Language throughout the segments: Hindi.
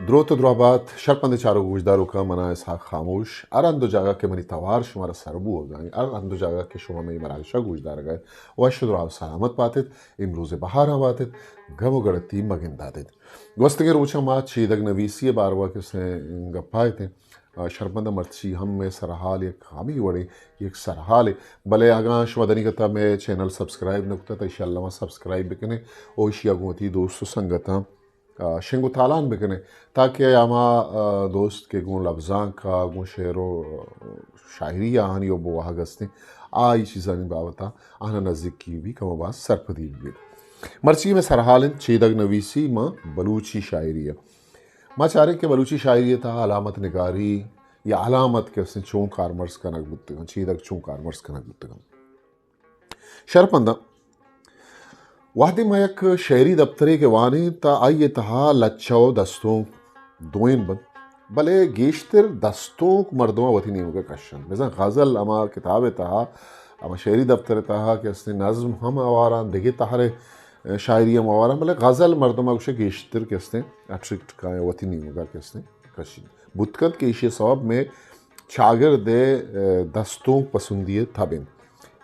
Droto drobat, sharpande charo gujdaro ka mana ishaq खामोश arando jaga ke mani tawar shumara sarbu ho gaye arando jaga ke shuma meni marasha gujdar gaye washudro av salamat patet imruze bahar avatet gamo garati magindadet gostege rocha ma chedag navisi barwa ke se गप्पायते शर्मंदा मर्ची हम में सरहाल एक हामी वड़े एक सरहाल भले आगाश मदनी कता में चैनल सब्सक्राइब नकुता तो इंशाल्लाह सब्सक्राइब बिकने ओशिया गोती दोस्तों संगता शिंगु तालान बिकने ताकि आमा दोस्त के गुण लफ्ज़ां का गुण शेरो शायरी आहानी और बुआ गस्ते आई चीज़ानी बावता आना नज़दीक की भी कम बात सरपदी भी मर्ची में सरहाल चेदग नवीसी माँ बलूची शायरी है माँ चारे के बलूची शायरी था अलामत निगारी या अलामत के उसने चों कारमर्स का नक बुत्तगम चेदग चों कारमर्स का नक बुत्तगम शरपंदा वाहदी मयक शहरी दफ्तरे के वानी ता आइए तहा लच्छो दस्तों दोइन बद भले गेश्तर दस्तों मर्दों वती नहीं होगा कशन जैसा गज़ल अमा किताब तहा अमा शहरी दफ्तर तहा कि उसने नज़्म हम आवारा देखे तहारे शायरी हम आवारा भले गज़ल मर्दों में उसे गेश्तर के उसने अट्रिक्ट का वती नहीं होगा कि उसने कशन बुतकत के इशे सबब में चागर दे दस्तों पसंदिए थबिन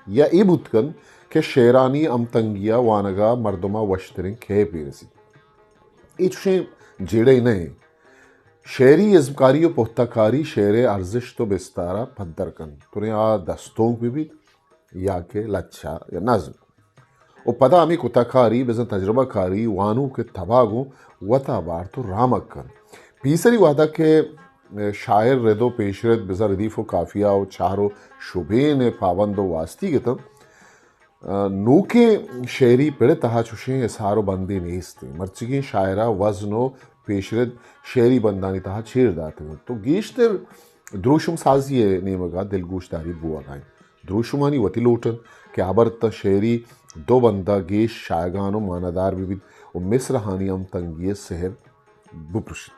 या ई बुतकन के शेरानी अमतंगिया वानगा मर्दमा वश्तरिन खे पीरसी इच्छे जेड़े नहीं शेरी इज़्मकारी और पुख्ताकारी शेर अर्जिश तो बिस्तारा पद्दरकन तुरे आ दस्तों भी या के लच्छा या नज़म और पता अमी कुताकारी बेज़न तजर्बा कारी वानू के तबागो वता बार तो रामक्कन पीसरी वादा के शायर रेदो पेशरत बेज़ा रदीफ़ो काफिया और चारो शुबे ने पाबंदो वास्ती के तब नूके शेरी पिड़ तहा चुशे इसारो बंदी नेस्ते मर्चिगी शायरा वजनो पेशरत शेरी बंदानी तहा छेड़ दाते हैं तो गेश्तर द्रोशुम साजिए नेमगा दिलगोशदारी बुआ गाएं द्रोशुमानी वती लोटन के आबरत शेरी दो बंदा गेश शायगानो मानादार विविध और मिस्र हानियम तंगिए सहर बुपुश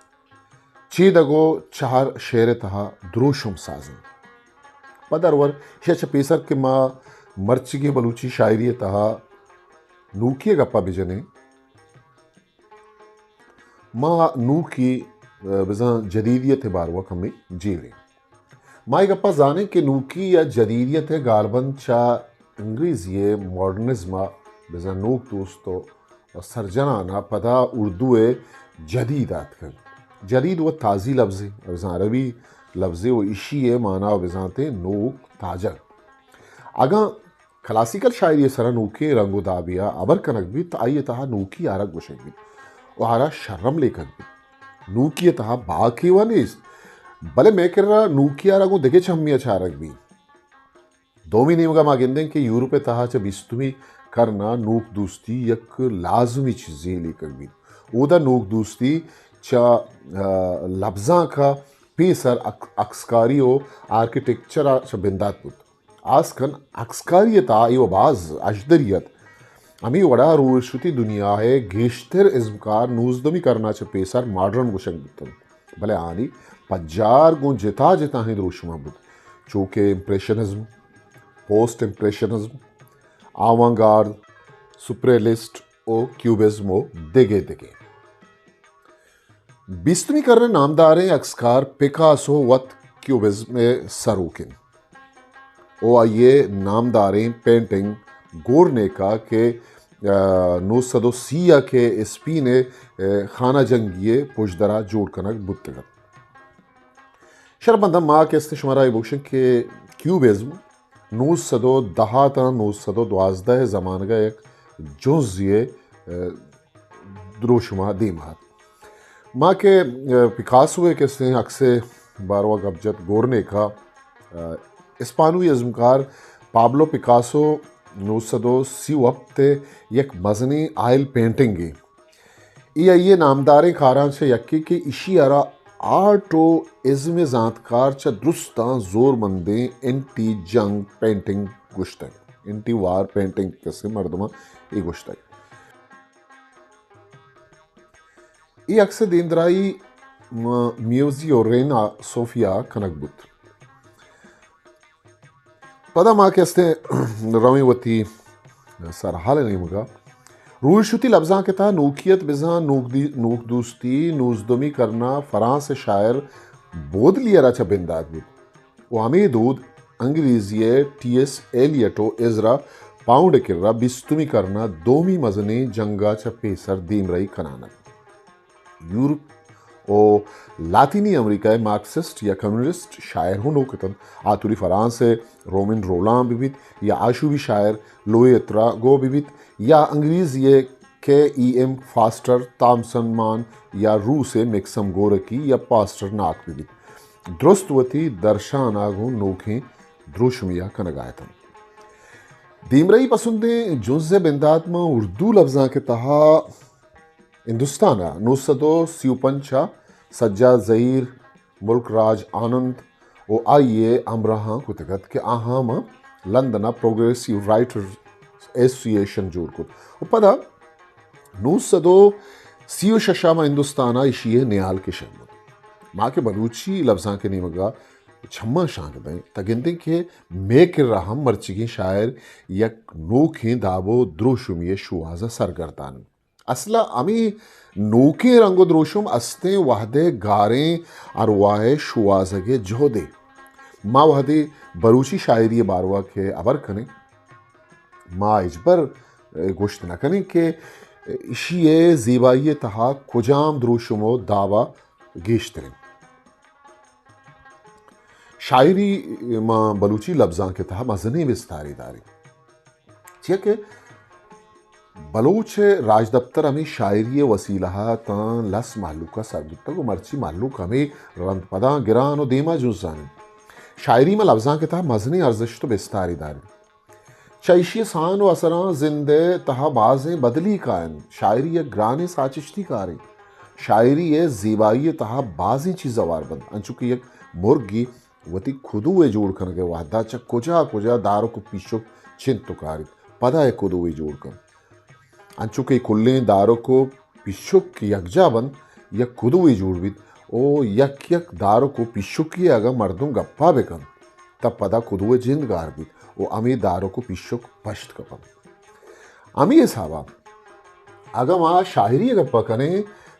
चीदगो चार शेर तहा द्रोशुम साजन पदरवर शेच पेसर के माँ मर्चिगे बलूची शायरी तहा नूकी गप्पा बिजने माँ नूकी बिजा जदीदियत बारवा कमी जीरे माँ गप्पा जाने के नूकी या जदीदियत है गालबन चा अंग्रेजी मॉडर्निज्म बिजा नूक दोस्तों सरजना ना पदा उर्दू जदीदात कर जदीद व ताज़ी लफ्ज़ बिजा अरबी लफ्ज़ व इशी माना बिजाते नूक ताजा आगा क्लासिकल शायरी सरा नूके रंगो दाबिया अबर कनक भी आइए तहा नूकी आरग गुशेगी और आरा शर्म लेकर भी नूकी तहा बाकी वनिस भले मैं कर रहा नूकी आरगो देखे छम्मी अचारक भी दो महीने होगा मागेंदे कि यूरोप तहा च बिस्तुमी करना नूक दोस्ती यक लाजमी चीज़ें लेकर भी ओदा नूक दोस्ती चा लफ्ज़ा का पेसर अक्सकारी हो आर्किटेक्चर च बिंदात बुत आजकन अक्सकारियता इव बाज अजदरियत अमी वड़ा रोशुती दुनिया है गेश्तर इज़्मकार नूजदमी करना च पेसर मॉडर्न गुशन बुतन भले आनी पज्जार गुण जिता जिता ही रोशमा बुत चूँकि इम्प्रेशनिज्म पोस्ट इम्प्रेशनिज्म आवांगार्ड सुप्रेलिस्ट ओ क्यूबिज्म देगे देगे बिस्तमी करने नामदारें अक्सकार पिकासो वत क्यूबिज्म में सरूकिन ओ आइए नामदारें पेंटिंग गोरने का के नूसदो सिया के एसपी ने खाना जंगिए पुशदरा जोड़ कनक बुतगत शर्मंदा माँ के इस्तेशमारा इबुशन के क्यूबिज्म नूसदो दहाता नूसदो द्वाजदा जमान का एक जुज़िए द्रोशुमा दीमात माँ के पिकासो के से अक्से बारवा गबजत गोरने का इस्पानवी इज़्मकार पाब्लो पिकासो नूसदो सीवप्ते यक मजनी आयल पेंटिंग ये नामदारें खारान से यक्की के इशी अरा आर्टो इज़्म ज़ातकार च दुरुस्ता जोर मंदे एंटी जंग पेंटिंग गुश्तक एंटी वार पेंटिंग कैसे मर्दमा ये गुश्तक ये अक्सर देंद्राई म्यूजियो रेना सोफिया कनकबुत पदा माँ के हस्ते रवी वती सरहाल नहीं मगा रूलशुती लफ्ज़ां के तहा नूकियत बिज़ा नूक दोस्ती नूजदमी करना फ़रांस शायर बोध लिया रचा बिंदाद भी वामी दूध अंग्रेज़ी टी.एस. एलियटो इज़रा पाउंड किर्रा बिस्तुमी करना दोमी मजने जंगा चा पेसर दीम रही खनाना यूरोप ओ लातीनी अमेरिका मार्क्सिस्ट या कम्युनिस्ट शायर हूँ नोकतन आतुरी फ्रांस रोमिन रोलां बिबित या आशुबी शायर लोए गो बिबित या अंग्रेज़ी के फास्टर तामसन मान या रूस मिक्सम गोरकी या पास्टर नाक बिबित द्रुस्तवती दर्शानागु नोखे द्रुशमिया कनगायतन दीमरई पसंदे जुज़ बिंदात्मा उर्दू लफ्ज़ा के तहा हिंदुस्ताना नुसदो सिउपंचा सज्जा ज़हीर मुल्क राज आनंद ओ आइए अमराहा कुतगत के आहाम लंदना प्रोग्रेसिव राइटर एसोसिएशन जोड़ कुत पदा नुसदो सियो शशामा हिंदुस्ताना इशिये नियाल के शर्मत माँ के बलूची लफ्ज़ा के निमगा छम्मा शांक दें तगिंदे के मेक रहम मर्चिगी शायर यक नोखे दाबो द्रोशुमिये शुआजा सरगर्दान असला अमी नोके रंगो द्रोशुम अस्ते वहदे गारें अरवाए शुआजगे जोदे माँ वहदे बरूची शायरी बारवा के अबर कने माँ इजबर गोश्त न कने के इशिये ज़ीबाई तहा कुजाम द्रोशुमो दावा गेश्तरें शायरी माँ बलूची लफ्ज़ां के तहा मजने विस्तारी दारी के बलूच राज दफ्तर हमें शायरी वसीला तां लस मालूका सरबुत्ता को मर्ची मालूक हमें रंद पदा गिरान और देमा जुजान शायरी में लफ्ज़ां के तहा मजने अर्जिश तो विस्तारी दारी चैशी सान व असरा जिंदे तहा बाज़ें बदली कायन शायरी एक ग्राने साचिश्ती कारें शायरी ये ज़ीबाई तहा बाज़ें चीज़वार बंद अंचुकी एक मुर्गी वती खुदुए जोड़ कर के वादा च कुजा कुजा दारो को पीछो चिंतुकारी पदा है खुदुए जोड़ कर अंचुके कुल्ले दारो को पीछो की यकजा बंद या खुदुए जोड़ बित ओ यक यक दारो को पीछो की अगर मर्दों गप्पा बेकन तब पदा खुदुए जिंद गार बित ओ अमी दारो को पीछो पश्त कपन अमी साहबा अगर माँ शायरी गप्पा कने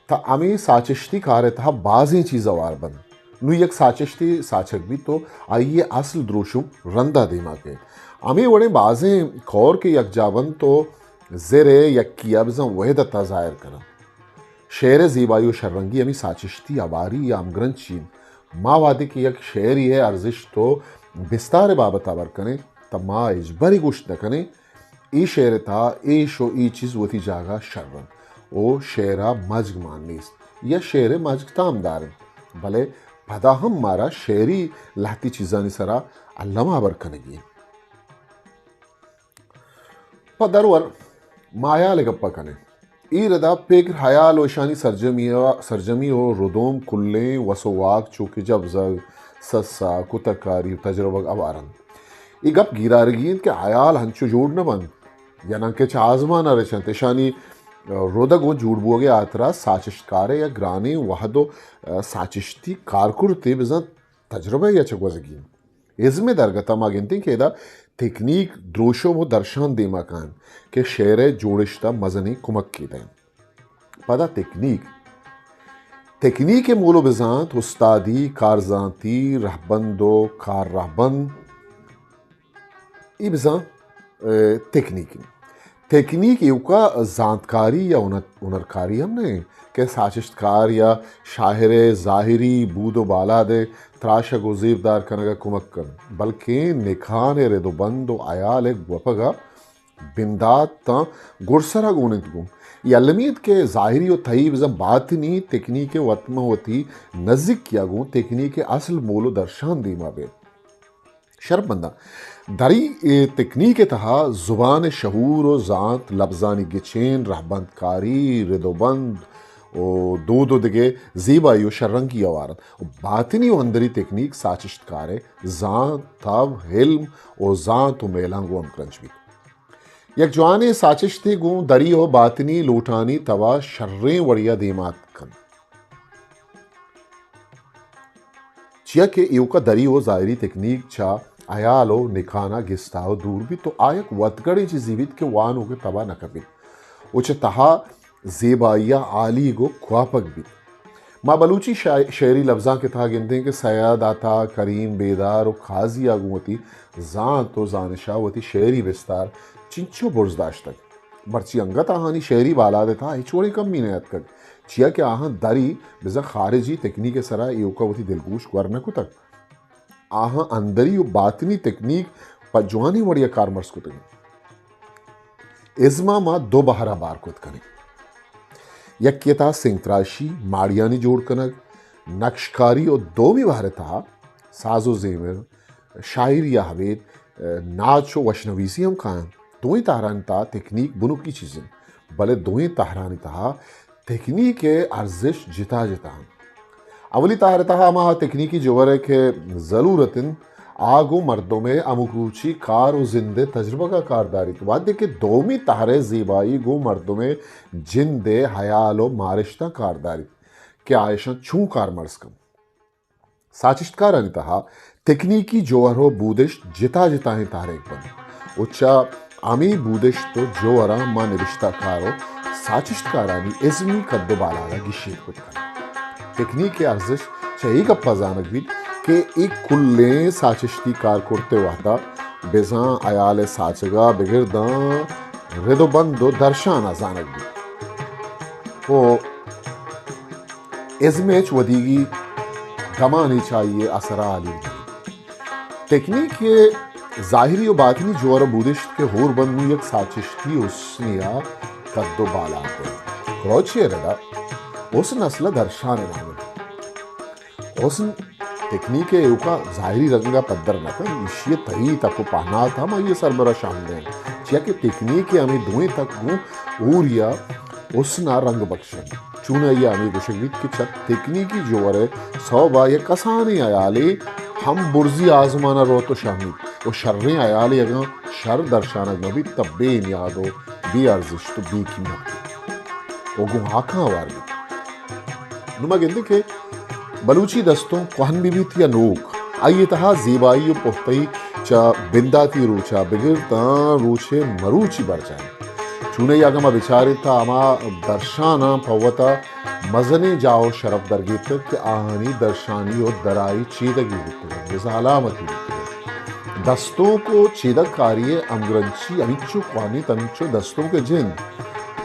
ता अमी साचिश्ती कारे था बाज़ी चीज़वार बंद नु यक साचिश्ती साचक भी तो आइए असल द्रोशुम रंदा दिमा के अमी वड़े बाज़ें खौर के यक जावन तो ज़ेरे यक की अबज़ं वहदता ज़ाहिर करा शेर ज़ीबाई शर्रंगी अमी साचिश्ती अबारी या अमग्रन चीन माँ वादे की यक शेरी है अर्जिश तो बिस्तार बाबत आवर कने तब माँ इजबरी गुश्त न कने ई शेर था ए शो ई चीज़ वती जागा शर्रन ओ शेरा मजग मानीस या शेर मजग तामदार भले भदा हम मारा शेरी लाती चीज़ानी सरा अल्लामा आबर कनेगी पदरवर माया लगप्पा कने ई रदा पेकर हयाल ओशानी सरजमी हो रुदोम कुल्ले वसोवाक चूके जब जग सस्सा कुतकारी तजरबा अबारन ई गप गिरारगीन के हयाल हंचो जोड़ न बन या न के चाजमा न रचन तेशानी रोदग वो जूड़ बोगे आतरा साचिश्तकारे या ग्राने वहदो साचिश्ती कारकुरते बिज़ा तजरबा या चगवजगी इज़में दरगता मागिनते केदा टेक्निक द्रोशो वो दर्शान देमा कान के शेरे जोड़िश्ता मजनी कुमक की दें पदा टेक्निक मोलो बिज़ात उस्तादी कारजाती रहबंदो कार रहबंद ई बिज़ा टेक्निक युका जानकारी या उनरकारी हमने के साचिश्तकार या शाहिर ज़ाहिरी बूदो बाला दे त्राशा गुजीबदार कनगा कुमक्कन बल्कि निखान रेदोबंद आयाल एक वपगा बिंदात ता गुरसरा गुनित गुम यलमीद के ज़ाहिरी और तयीब जब बातनी टेक्निक वतमा होती नज़िक किया गूँ टेक्निक असल मोलो दर्शान दीमा बे शर्बंदा दरी तकनीक तहा ज़ुबान शहूर व ज़ात लफ्ज़ानी गिचेन रहबंदकारी रिदोबंद ओ दो दिगे ज़ीबाई व शर्रंगी आवारत बातिनी व अंदरी तकनीक साचिश्तकार ज़ात तब हिल्म और ज़ात व मेलांगो अमक्रंच भी यक जवाने साचिश्ती गूँ दरी हो बातिनी लूटानी तवा शर्रें वड़िया देमात कन चिया के युका दरी हो ज़ाहिरी तकनीक छा आयालो निखाना गिस्ताओ दूर भी तो आयक वतगड़ी ची जीवित के वान हो के तबा न कभी उच तहा ज़ेबाइया आली गो ख्वापक भी माँ बलूची शेरी लफ्जा के था गिनते कि सैयद आता करीम बेदार और खाजी आगुवती जान तो जानशावती शेरी विस्तार चिंचो बुर्जदाश्त तक बर्ची अंगत आहानी शेरी बाला देता हिचोड़ी कम मीने तक चिया के आहां दारी बिजा खारिजी तकनीक सरा योकावती दिलगोश वरनकु तक आहां अंदरी और बातनी तकनीक पजवानी वड़िया कारमर्स को तक इज़मा माँ दो बहरा बार कुत करें यक्यता सिंतराशी माड़ियानी जोड़ कनक नक्शकारी और दो भी भारता साजो जेवर शायर या हवेद नाच व वशनवीसी हम खान दो ही तारानता तकनीक बुनु की चीज़ें भले दो ही तारानिता तकनीक के अर्जिश जिता जिता अवली तारता हमा तकनीकी जोवर के ज़रूरतिन आगो मर्दों में अमुकूची कार और जिंदे तजुर्बा का कारदारी तो बात देखे दोमी तारे ज़ीबाई गो मर्दों में जिंदे हयालो मारिश्ता कारदारी के आयशा छू कार मर्स कम साचिश्तकार अनितहा तकनीकी जोहरो बूदिश जिता जिता है तारे एक बन उच्चा आमी बूदिश तो जोहरा मां निविश्ता कारो साचिश्तकारानी इज़मी कद्दो बालागा गिशीत कुछ कर तकनीक के अर्जिश चाहिए का पजानक भी के एक कुल्ले साचिश्ती कार करते वाता बेजा आयाले साचगा बिगिरदा रिदो बंदो दर्शाना जानक भी वो इज़मेच वदीगी गमानी चाहिए असरा आली तकनीक के जाहिरी और बातनी जोर बूदिश के होर बंदू एक साचिश्ती उसनिया कद्दो बाला क्रोचे रदा उस नस्ल दर्शाने नाम उस तकनीक युका जाहिरी रंगा पद्दर न था इशिये तही तक को पहना था मैं ये सरबरा शामिल चिया के तकनीक हमें दुए तक गो ऊरिया उसना रंग बख्शन चूना ये हमें गुशगीत की छत तकनीकी जोर है सौ बा ये कसाने आयाले हम बुर्जी आजमाना रो तो शामिल वो शर्रें आयाले अगर शर दर्शाना नबी तब बेन यादो बी अर्जिश तो बी की वो गुहाका वाली नुमा गिंदे के बलूची दस्तों कोहन बीबीत या नोक आइए तहा ज़ीबाई पुख्तई चा बिंदाती रूचा बिगिरता रूचे मरूची बर जाए चुने यागमा बिचारे था अमा दर्शाना पवता मजने जाओ शरफ दरगीत के आहानी दर्शानी और दराई चीदगी होते जैसा अलामती होते दस्तों को चीदक कारिये अमग्रंची अमिच्चो क्वानी तमिच्चो दस्तों के जिन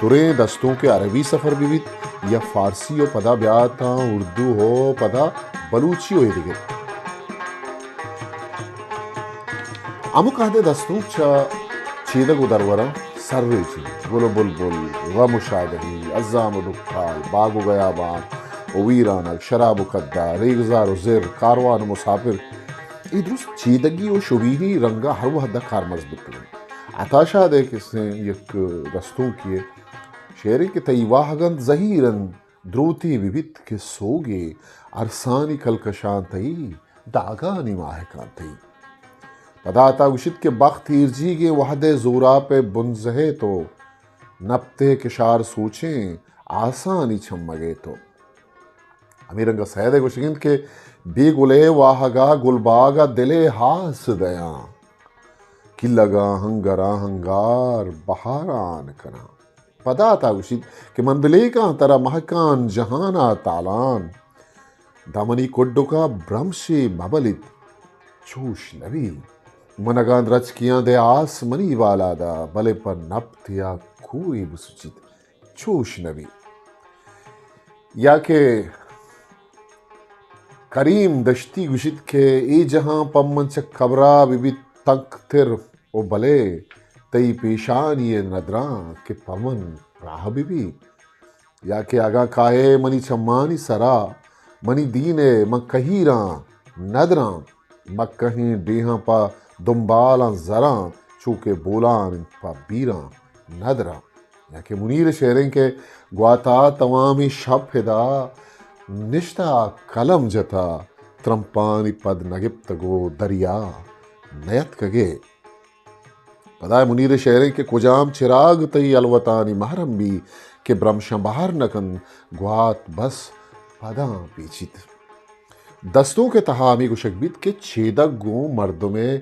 तुरे दस्तों के अरबी सफ़र विविध या फारसी हो पदा ब्याता उर्दू हो पदा बलूची हो ये अमुक आदे दस्तों चा चीदक उदरवरा सर्वे ची गुलो बुलबुल व मुशादही अज़ाम दुखाल बागो गया बाग वीरानक शराब कद्दा रेगजार उज़िर कारवान मुसाफिर इधरुस चीदगी और शुबीनी रंगा हर वहदा कारमर्ज बिकने अताशा दे किसने एक दस्तों किए शेरी के तईवाहगन जहीरन द्रोती विविध के सोगे अरसानी कलकशान तई दागानी माहकान तई पदाता उशित के बख्त इर्जी के वहदे जोरा पे बुनजहे तो नपते किशार सोचें आसानी छमगे तो अमीरंगा सैद गुशगिंद के बेगुले वाहगा गुलबागा दिले हास दया कि लगा हंगरा हंगार बहारान कना पदाता उशित के मनबिले का तरा महकान जहाना तालान दामनी कोड्डुका ब्रह्मशे मबलित चूश नबी मनगान रच किया दे आस मनी वाला दा बले पर नपतिया कोई बुसुचित चूश नबी या के करीम दश्ती गुशित के ए जहां पम्मन से खबरा बिबित तक तिर ओ भले तई पेशान ये नदरा के पवन राह बिबी या के आगा काहे मनी चम्मानी सरा मनी दीने मकहीरा नदरा मकहीं डेहा पा दुम्बाला जरा चूके बोलान पा बीरा नदरा या के मुनीर शेरें के ग्वाता तमामी शब हिदा निश्ता कलम जता त्रंपानी पद नगिप्त गो दरिया नयत कगे पदाय मुनीर शेरें के कुजाम चिराग तई अलवतानी महरम भी के ब्रह्मशा बाहर नकन ग्वात बस पदा पीछित दस्तों के तहामी गुशकबीत के छेदक गो मर्द में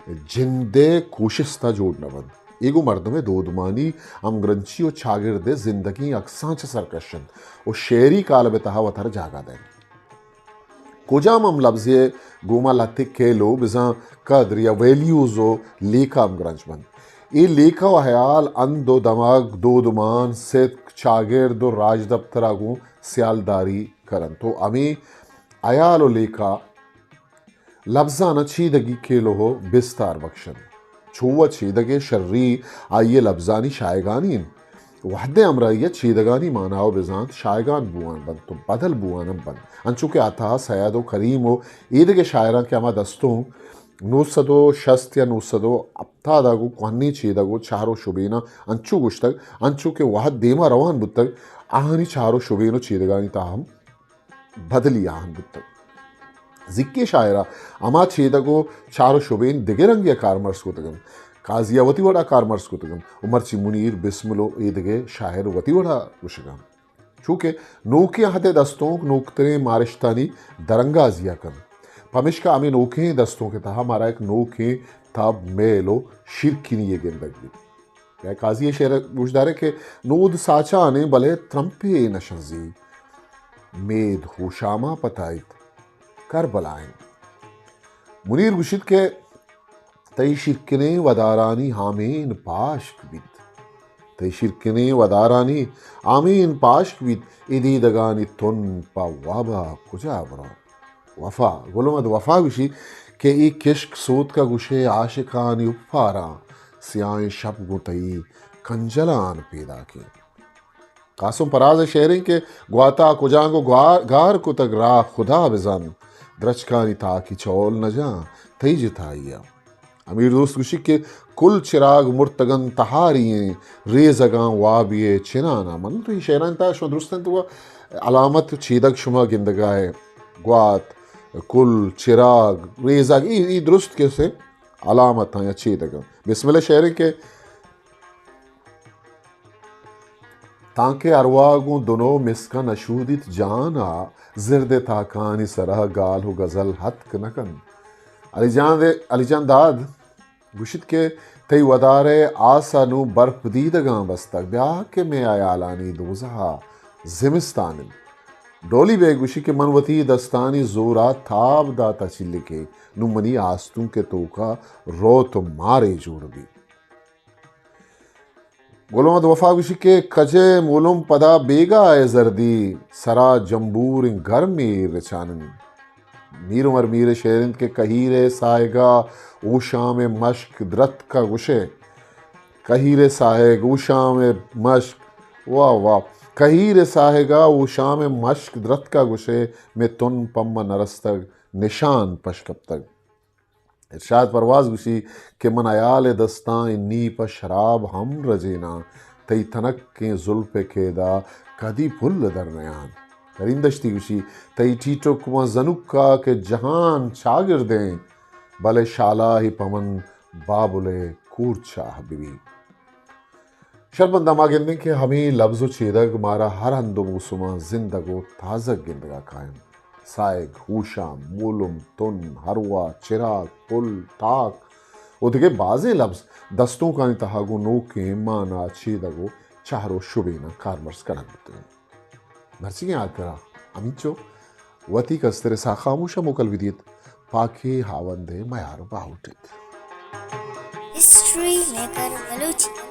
जिंदे कोशिस्ता जोड़ नवन एगो मर्दमे दोदमानी अमग्रंची और छागिरदे जिंदगी अक्सांच सरकशन और शेरी काल बेतहा वथर जागा दें कुजाम हम लफ्ज़े गोमा लाते केलो बिजा कद्र या वैल्यूज़ो लेखा अमग्रंच बन ये लेखा व हयाल अन दो दमाग दो दुमान से छागिर दो राज दफ्तर आगू सियालदारी करन तो अमी अयाल लेखा लफ्ज़ाना चीदगी केलो हो बिस्तार बख्शन छुआ चीदगे शर्री आइए लफ्ज़ानी शायगानी वहदे अमराइया चीदगानी मानाओ बिजान शायगान बुआन बन तो बदल बुआनम बन अंचु के आता सयादो करीम हो ईद के शायरा के अमा दस्तों नूसदो शस्त या नूसदो अब्तादागु कोहनी चीदगु चारो शुबीना अंचु गुश्तक अंचु के वहद देमा रवान बुतक आहनी चारो शुबीनो चीदगानी ताहम बदली आहन बुतक जिक्के शायरा अमा छेदगो चारो शुबेन दिगेरंगिया कारमर्स को तगम काजिया वतीवड़ा कारमर्स को तगम उमरची मुनीर बिस्मिलो ईदगे शायर वतीवड़ा उशगम चूँकि नोके हदे दस्तों नोकतरे मारिश्तानी दरंगाजिया कम पमिश्का अमी नोके दस्तों के तहा हमारा एक नोके तब मेलो शिरकिनी ये गिंदगी क्या काजिया शेर गुजदारे के नूद साचा ने भले त्रंपे नशजी मेद होशामा पताइत करबलाएं मुनीर गुशित के तई शिरकने वदारानी हामीन पाश्क बिद तई शिरकने वदारानी आमीन पाश्क बिद इदी दगानी तुन पा वाबा कुजा बरा वफा गुलमद वफा गुशी के एक किश्क सोत का गुशे आशिकानी उफारा सियाए शब गुतई कंजलान पैदा की कासुम पराज शेरिंग के ग्वाता कुजांगो गार को तक रा खुदा बिजान द्रचकानी था कि चौल न जा थई जिताइया अमीर दोस्त गुशी के कुल चिराग मुर्तगन तहारिये रेजगा वाबिये चिनाना मन तो ये शेरान था शो दुरुस्तन तो अलामत चीदक शुमा गिंदगाए ग्वात कुल चिराग रेजग ये दुरुस्त कैसे अलामत था या चीदक बिस्मिल्लाह शेर के ताके अरवागु दोनों मिसका नशूदित जाना जिरदे ताकानी सरह गाल हो गजल हत्क नकन अलीजान दाद गुशित के तई वदारे आसानु बर्फ दीदगा बस्तक ब्याह के में आयालानी दोजहा जिमिस्तान डोली बे गुशी के मनवती दस्तानी जोरा थाब दाता चिल्ले के नुमनी आस्तुं के तोका रो तो मारे जोड़ भी गुलमद वफा गुशी के कजे मोलुम पदा बेगा ए जर्दी सरा जम्बूर घर में रचानन मीर उमर मीर शेरिंद के कहीरे साएगा ऊशा में मश्क द्रत का गुशे कहीरे साहेग ऊशा में मश्क वाह वाह कहीरे साहेगा ऊशा में मश्क द्रत का गुशे में तुन पम्मा नरस्तग निशान पशकब तक इरशाद परवाज गुशी के मन अयाल दस्तां इन्नी पर शराब हम रजेना तई तनक के जुल्फ केदा कदी फुल दरमियान करिंदश्ती गुशी तई टीटो कुमा जनुक्का के जहान शागिर दें भले शाला ही पमन बाबुले कूर्चा हबीबी शर्मंदा मागिंदे के हमें लफ्ज़ो चेदग मारा हर अंदो मुसुमा जिंदगो ताज़ा गिंदगा कायम साइग हूशा मूलुम तुन हरवा चिराग पुल ताक उदगे बाजे लफ्ज़ दस्तों का इंतहागो नो के माना चेदगो चारो शुबेना कारमर्स करते हैं मर्सी के आकरा अमीचो वती कस्तरे सा खामोशा मुकल विदित पाके हावंदे मयार बाहुटित हिस्ट्री मेकर बलूची